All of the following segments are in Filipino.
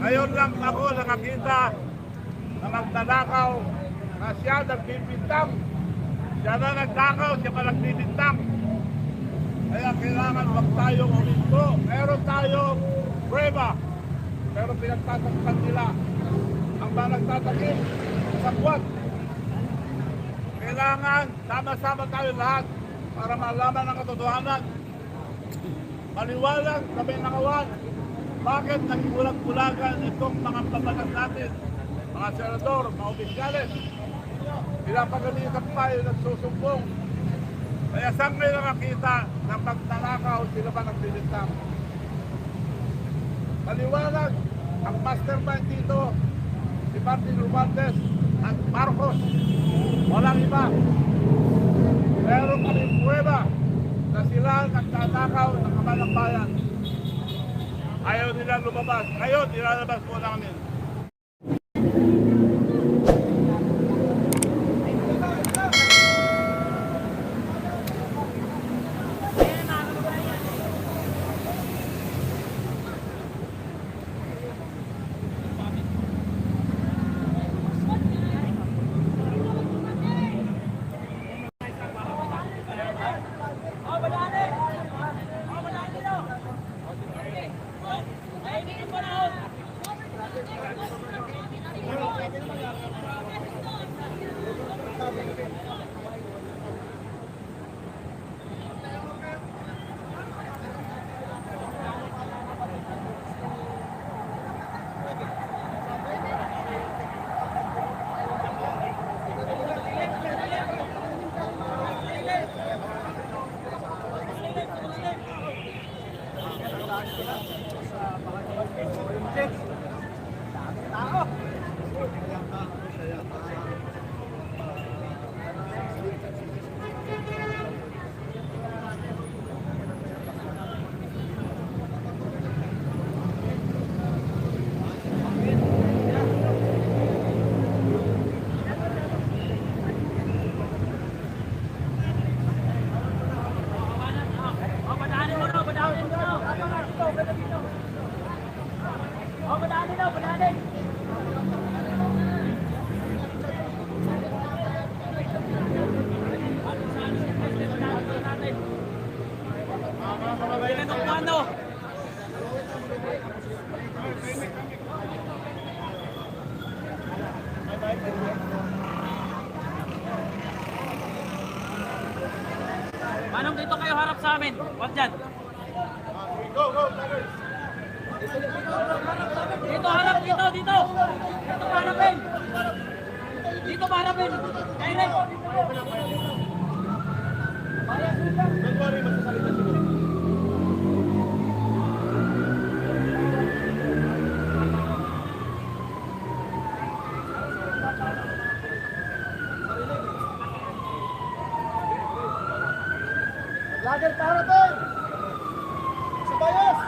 Ngayon lang ako nakakita na magtanakaw na siya nagbibintang. Siya na nagtakaw, siya pa nagbibintang. Kaya kailangan wag tayong uminto. Meron tayong prueba. Pero pinagtatakpan nila ang mga nagtatakip sa buwan. Kailangan sama-sama tayo lahat para malaman ang katotohanan. Maliwanag sa may nakawan. Bakit naging bulag-bulagan itong mga pabagat natin? Mga senador, mga opisyales. Pinapagalitan pa yung nagsusumbong. Kaya saan may nakakita na pagtanakaw sila ba nagbibintang? Maliwanag ang mastermind dito, si Martin Romualdez at Marcos. Walang iba. Meron kaming prueba na sila nagtatakaw ng kamalang bayan. Ayaw nila lumabas. Ngayon, nilalabas po namin. Manong, dito kayo harap sa amin. Huwag dyan. Go, go, Dito harap, dito. Dito harapin. Dito harapin. Direct. Don't worry, magsasalita sila. Lager para tayo! Sa bayas!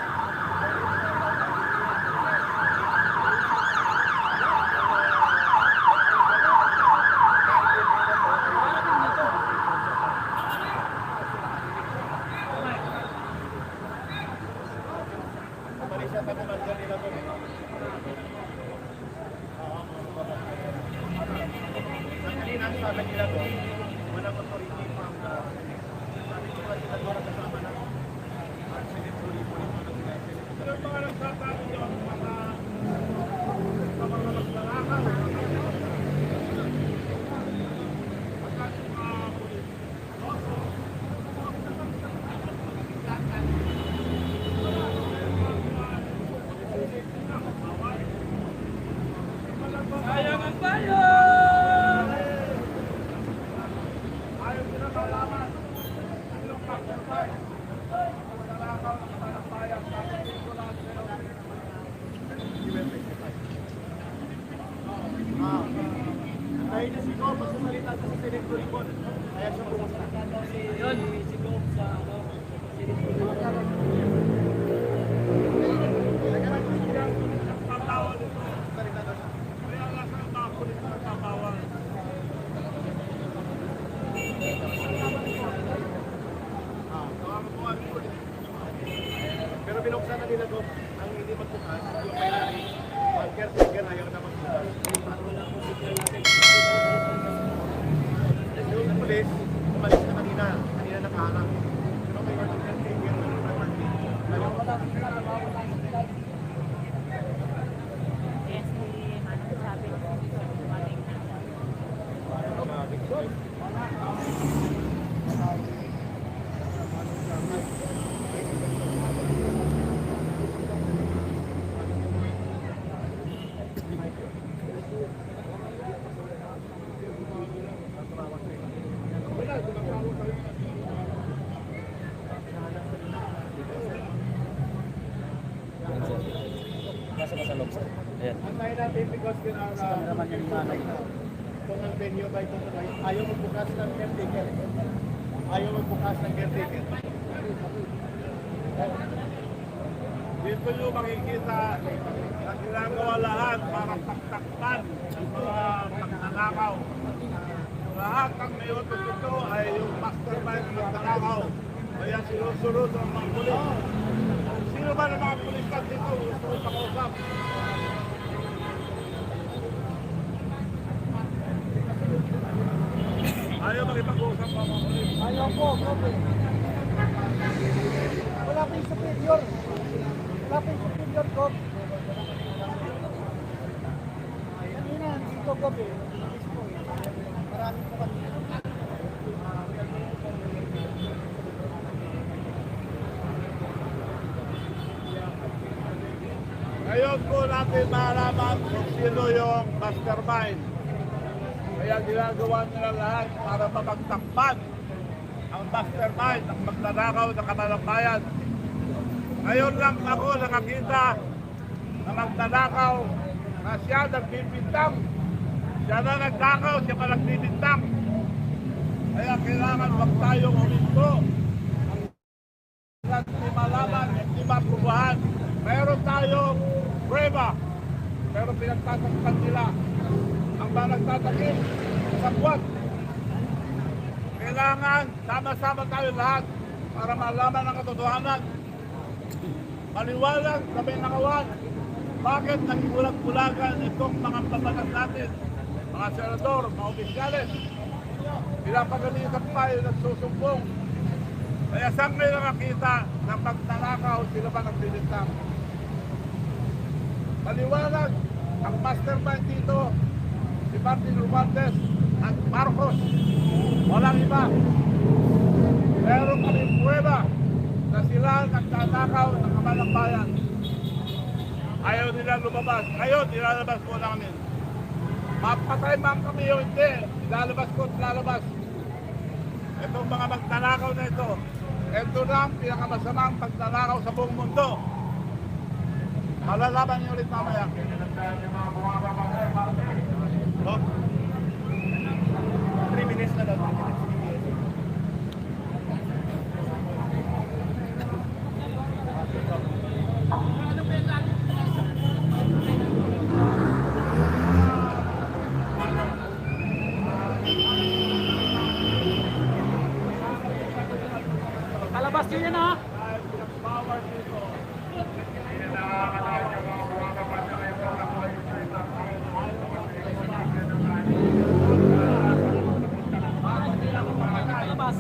Dahil na si Gob, magsasalita sa Senate Report. Kaya siya magsasalita. Yun, si Gob sa Pero binuksan na nila Gob ang hindi magbukas yung may Nasa sa loob, sir. Ayan. Antayin natin because Naman yung nanay. kung ang venue ba ito ayaw magbukas ng caretaker. Ayaw magbukas ng caretaker. Dito nyo makikita na ginagawa lahat para taktakpan ng mga magnanakaw. Lahat ng may utos ito ay yung mastermind ng magnanakaw. Kaya sinusunod ng mga pulis. Sino ba ng mga pulis ka dito gusto ko pakausap? Ayaw makipag-usap mga pulis. Ayaw po, Kobe. Wala pa yung superior. Wala pa yung superior, Kobe. Kanina, dito, Kobe. Marami po kami. Ngayon po natin malaman kung sino yung mastermind. Kaya ginagawa nila lahat para mapagtakpan ang mastermind ng magnanakaw ng Kamalambayan. Ngayon lang ako nakakita na magnanakaw na siya nagbibintang. Siya na nagnakaw, siya pa nagbibintang. Kaya kailangan wag tayong huminto. Hindi malaman, hindi mapubuhan. Meron tayong prueba, pero pinagtatakpan nila ang mga nagtatakip sa buwan. Kailangan sama-sama tayo lahat para malaman ang katotohanan. Maliwanag na may nakawan. Bakit nagbulag-bulagan itong mga pabatag natin, mga senador, mga opisyales? Pinapagalitan pa yung nagsusumbong. Kaya saan kayo nakakita na pagtanakaw sila ba nagbibintang? Maliwanag ang mastermind dito, si Martin Romualdez at Marcos. Walang iba. Meron kami prueba na sila nagtanakaw ng Kamalambayan. Ayaw nila lumabas. Ngayon, nilalabas ko namin. Mapatay man kami o hindi, nilalabas ko at lalabas. Itong mga magtanakaw na ito, ito na ang pinakamasamang pagtanakaw sa buong mundo. Malalaman niyo ulit mamaya. Oh. 3 minutes na daw. 3 minutes. Kalabas nyo yan, ha? Kalabas.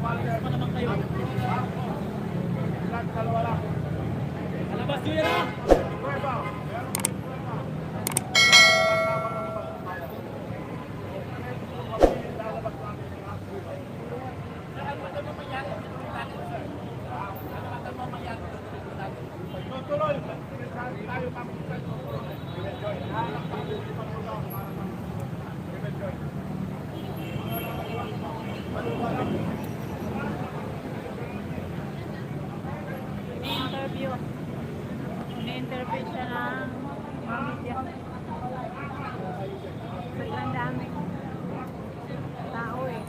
Pa naman kayo. Kalabas nyo yan, ha? Tuloy, tayo makikita. Ini-interview siya ng mga media. Sobrang dami tao eh.